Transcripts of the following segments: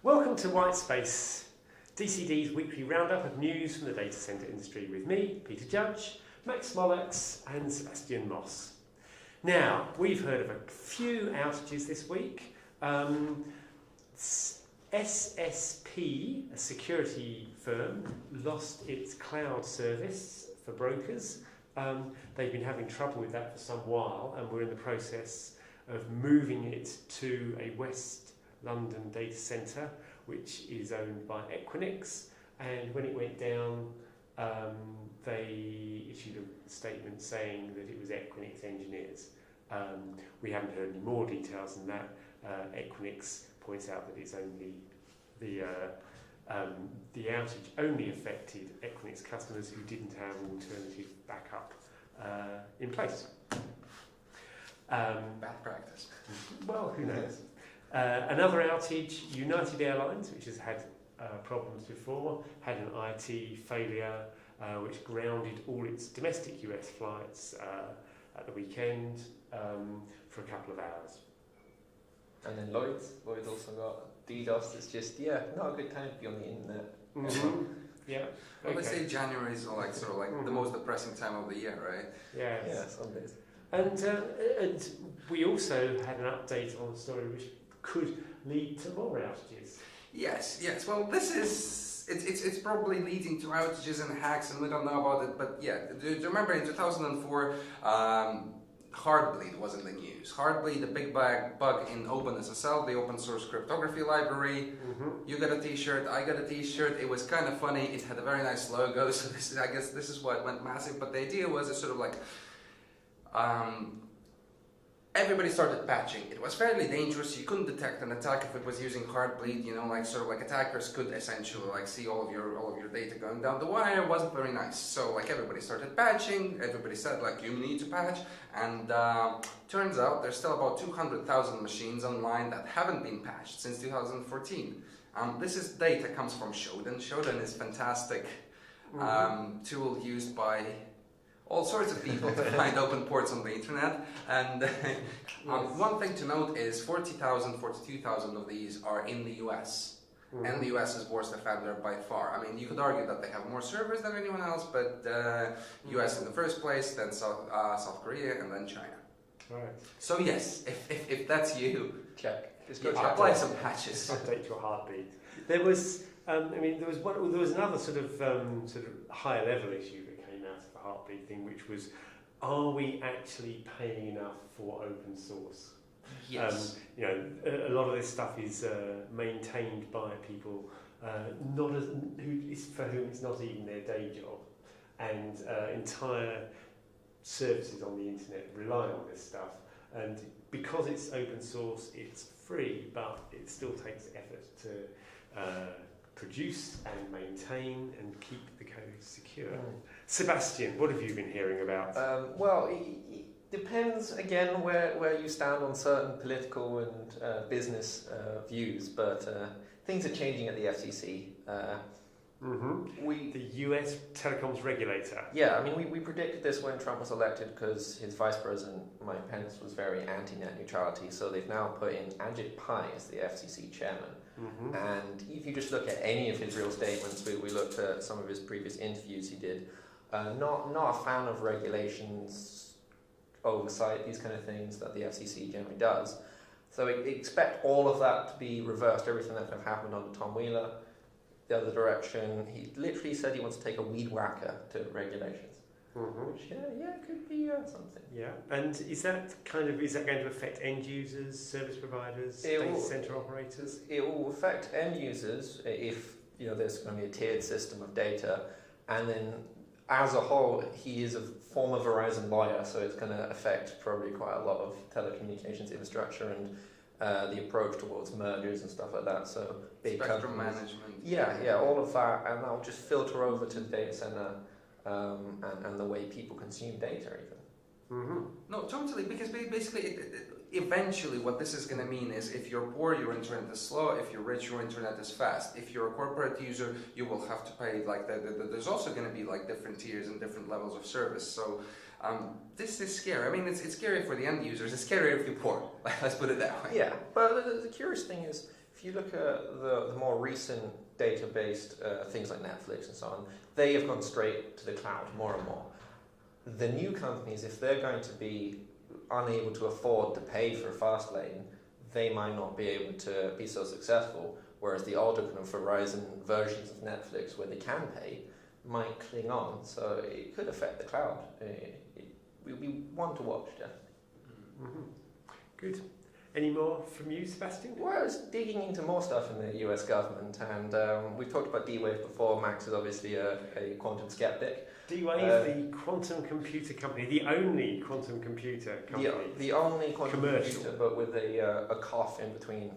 Welcome to Whitespace, DCD's weekly roundup of news from the data centre industry with me, Peter Judge, Max Mollux and Sebastian Moss. Now, we've heard of a few outages this week. SSP, a security firm, lost its cloud service for brokers. They've been having trouble with that for some while, and we're in the process of moving it to a West London data centre, which is owned by Equinix. And when it went down, they issued a statement saying that it was Equinix engineers. We haven't heard any more details than that. Equinix points out that it's only the outage only affected Equinix customers who didn't have alternative backup in place. Bad practice. Well, who knows? Another outage, United Airlines, which has had problems before, had an IT failure which grounded all its domestic US flights at the weekend for a couple of hours. And then Lloyd's also got DDoS. It's just, not a good time to be on the internet. Mm-hmm. Yeah. Well, Okay. they say January is the most depressing time of the year, right? Yes. Yeah, some days. And we also had an update on the story which could lead to more outages. Yes. Well, this is it's probably leading to outages and hacks, and we don't know about it. But yeah, do you remember in 2004, Heartbleed was in the news. Heartbleed, the big bug in OpenSSL, the open source cryptography library. Mm-hmm. You got a T-shirt, I got a T-shirt. It was kind of funny. It had a very nice logo. So I guess this is why it went massive. But the idea was it's sort of like. Everybody started patching. It was fairly dangerous. You couldn't detect an attack if it was using Heartbleed. Attackers could essentially see all of your data going down the wire. It wasn't very nice. So everybody started patching. Everybody said you need to patch. And turns out there's still about 200,000 machines online that haven't been patched since 2014. This is data comes from Shodan. Shodan is fantastic tool used by all sorts of people to find open ports on the internet. And one thing to note is 40,000, 42,000 of these are in the US. Mm-hmm. And the US is worst offender by far. I mean, you could argue that they have more servers than anyone else, but US in the first place, then South Korea, and then China. Right. So yes, if that's you, check. Just go apply some patches. Update your Heartbeat. There was, there was another sort of higher level issue that came out of the Heartbeat thing, which was, are we actually paying enough for open source? Yes. A lot of this stuff is maintained by people for whom it's not even their day job, and entire services on the internet rely on this stuff. And because it's open source, it's free, but it still takes effort to produce and maintain and keep the code secure. Sebastian, what have you been hearing about? It depends again where you stand on certain political and business views, but things are changing at the FCC. The US telecoms regulator. Yeah, we predicted this when Trump was elected because his vice president, Mike Pence, was very anti-net neutrality, so they've now put in Ajit Pai as the FCC chairman. And if you just look at any of his real statements, we looked at some of his previous interviews he did, not a fan of regulations, oversight, these kind of things that the FCC generally does. So expect all of that to be reversed, everything that kind of happened under Tom Wheeler, the other direction. He literally said he wants to take a weed whacker to regulations. Which could be something. Yeah, and is that going to affect end users, service providers, data center operators? It will affect end users if there's going to be a tiered system of data, and then as a whole, he is a former Verizon lawyer, so it's going to affect probably quite a lot of telecommunications infrastructure and the approach towards mergers and stuff like that. So big spectrum companies, management. all of that, and that'll just filter over to the data center. And the way people consume data even. No, totally, because basically eventually what this is going to mean is if you're poor, your internet is slow. If you're rich, your internet is fast. If you're a corporate user, you will have to pay there's also going to be different tiers and different levels of service. So This is scary. I mean, it's scary for the end users. It's scary if you're poor. Let's put it that way. Yeah, but the curious thing is, if you look at the more recent data-based things like Netflix and so on, they have gone straight to the cloud more and more. The new companies, if they're going to be unable to afford to pay for a fast lane, they might not be able to be so successful, whereas the older kind of Verizon versions of Netflix, where they can pay, might cling on, so it could affect the cloud. We'll be one to watch, definitely. Mm-hmm. Good. Any more from you, Sebastian? Well, I was digging into more stuff in the US government, and we've talked about D-Wave before. Max is obviously a quantum skeptic. D-Wave, the quantum computer company, the only quantum computer company. The only quantum computer, but with a cough in between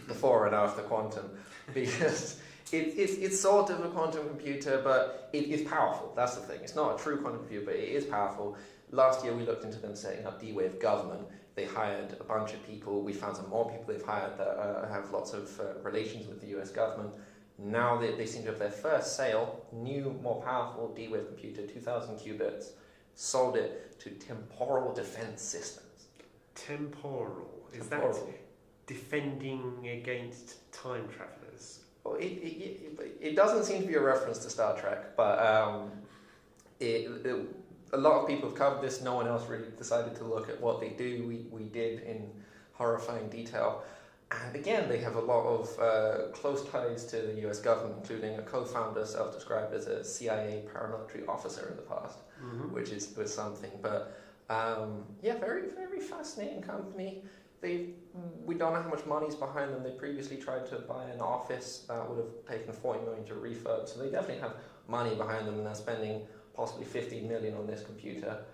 before and after quantum, because it's sort of a quantum computer, but it is powerful. That's the thing. It's not a true quantum computer, but it is powerful. Last year we looked into them setting up D-Wave government. They hired a bunch of people. We found some more people they've hired that have lots of relations with the US government. Now they seem to have their first sale, new, more powerful D-Wave computer, 2,000 qubits, sold it to Temporal Defense Systems. Temporal? Is Temporal. that defending against time travelers? Well, it doesn't seem to be a reference to Star Trek, but a lot of people have covered this. No one else really decided to look at what they do. We did in horrifying detail. And again, they have a lot of close ties to the US government, including a co-founder self-described as a CIA paramilitary officer in the past, which was something. But yeah, very, very fascinating company. We don't know how much money's behind them. They previously tried to buy an office that would have taken $40 million to refurb. So they definitely have money behind them, and they're spending possibly $15 million on this computer.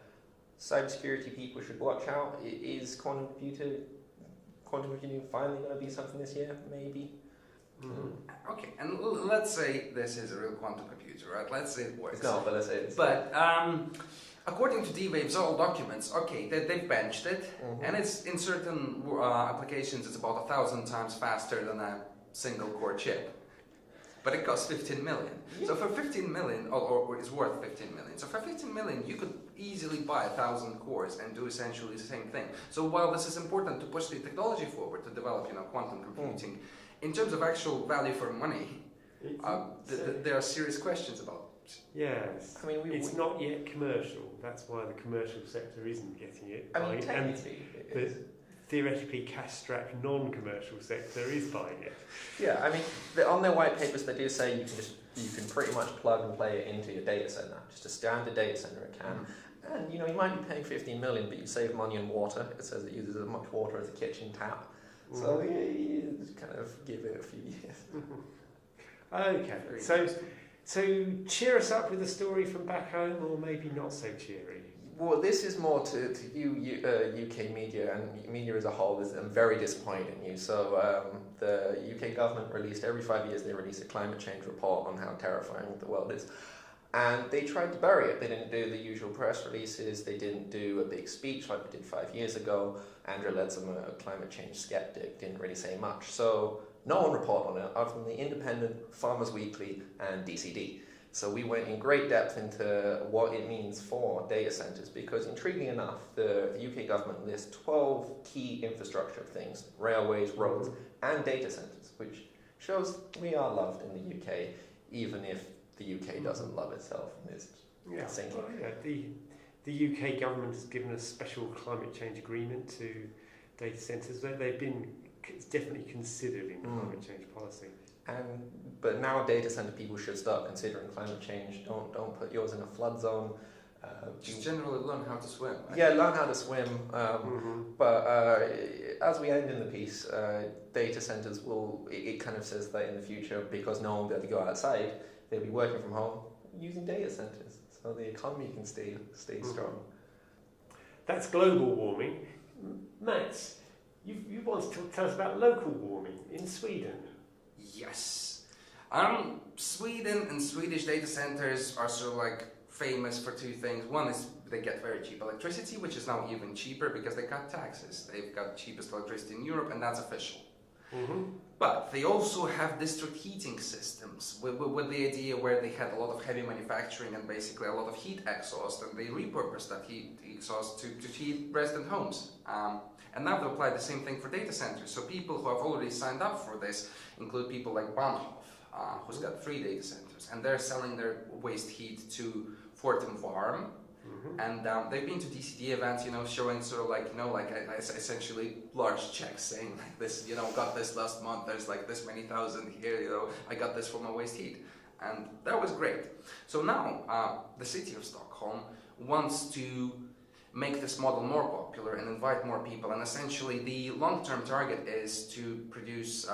Cybersecurity people should watch out. Is quantum computing finally going to be something this year? Maybe. Okay, and let's say this is a real quantum computer, right? Let's say it works. No, but let's say it's... But according to D-Wave's old documents, okay, they've benched it, and it's in certain applications it's about 1,000 times faster than a single core chip. But it costs 15 million. Yeah. So for 15 million, or it's worth 15 million. So for 15 million, you could easily buy 1,000 cores and do essentially the same thing. So while this is important to push the technology forward to develop, quantum computing, in terms of actual value for money, there are serious questions about it. Yes. I mean, it's not yet commercial. That's why the commercial sector isn't getting it. I mean, technically, theoretically cash-strapped non-commercial sector is buying it. Yeah, I mean, on their white papers they do say you can pretty much plug and play it into your data center, just a standard data center it can. And you might be paying 15 million, but you save money on water. It says it uses as much water as a kitchen tap. So you just kind of give it a few years. Okay, so cheer us up with a story from back home, or maybe not so cheery. Well, this is more to you UK media and media as a whole. I'm very disappointed in you. So the UK government released, every 5 years they release a climate change report on how terrifying the world is. And they tried to bury it. They didn't do the usual press releases. They didn't do a big speech like we did 5 years ago. Andrew Leadsom, a climate change skeptic, didn't really say much. So no one reported on it, other than the Independent, Farmers Weekly and DCD. So we went in great depth into what it means for data centers, because intriguingly enough, the UK government lists 12 key infrastructure things: railways, roads, and data centers, which shows we are loved in the UK, even if the UK doesn't love itself and is sinking. Well, yeah, the UK government has given a special climate change agreement to data centers. They've been definitely considered in climate change policy. But now data center people should start considering climate change. Don't put yours in a flood zone. Just generally learn how to swim. Yeah, learn how to swim. But as we end in the piece, data centers it kind of says that in the future, because no one will be able to go outside, they'll be working from home using data centers. So the economy can stay strong. That's global warming. Matt, you want to tell us about local warming in Sweden? Yes. Sweden and Swedish data centers are sort of like famous for two things. One is they get very cheap electricity, which is now even cheaper because they cut taxes. They've got cheapest electricity in Europe, and that's official. But they also have district heating systems with the idea where they had a lot of heavy manufacturing and basically a lot of heat exhaust, and they repurposed that heat exhaust to heat resident homes. And now they apply the same thing for data centers. So people who have already signed up for this include people like Bahnhof, who's got 3 data centers, and they're selling their waste heat to Fortum Warm. And they've been to DCD events, showing sort of like, essentially large checks saying like this, got this last month, there's like this many thousand here, I got this from my waste heat. And that was great. So now the city of Stockholm wants to make this model more popular and invite more people. And essentially the long-term target is to produce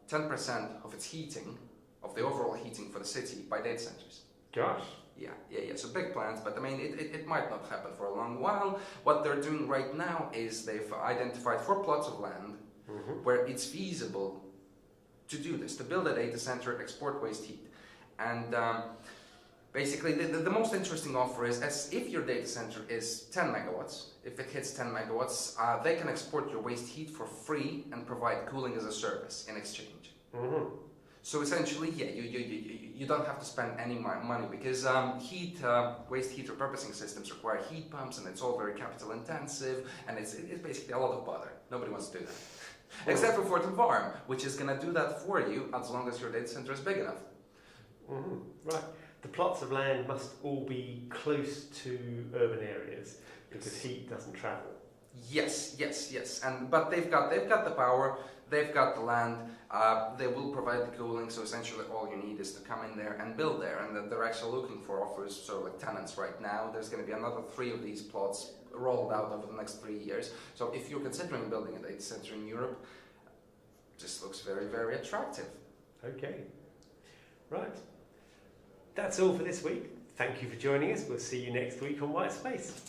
10% of its heating, of the overall heating for the city by data centers. Gosh. Yeah. So big plans, but I mean, it might not happen for a long while. What they're doing right now is they've identified 4 plots of land where it's feasible to do this, to build a data center, export waste heat. And basically, the most interesting offer is, as if your data center is 10 megawatts, if it hits 10 megawatts, they can export your waste heat for free and provide cooling as a service in exchange. So essentially, yeah, you don't have to spend any money because waste heat repurposing systems require heat pumps, and it's all very capital intensive, and it's basically a lot of bother. Nobody wants to do that. Except for Fortum Farm, which is going to do that for you as long as your data center is big enough. Right. The plots of land must all be close to urban areas because heat doesn't travel. Yes. But they've got the power, they've got the land, they will provide the cooling. So essentially, all you need is to come in there and build there. And they're actually looking for offers, sort of like tenants right now. There's going to be another 3 of these plots rolled out over the next 3 years. So if you're considering building a data center in Europe, this looks very, very attractive. Okay. Right. That's all for this week. Thank you for joining us. We'll see you next week on White Space.